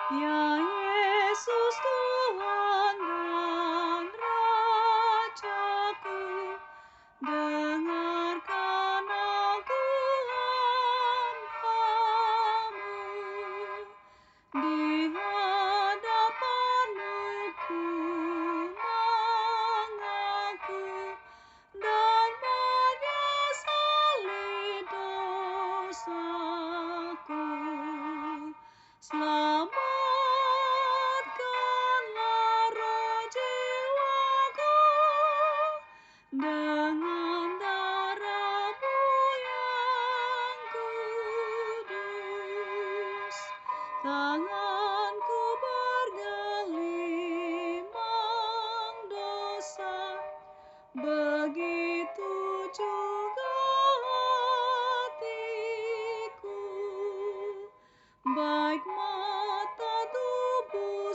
Ya Yesus Tuhan dan Rajaku, dengarkan aku hamba-Mu. Di hadapan-Mu ku mengaku dan menyesali dosaku. Selamatkanlah roh jiwaku dengan darah-Mu yang kudus. Tanganku bergelimang dosa, begitu juga hatiku. Baik mata tubuh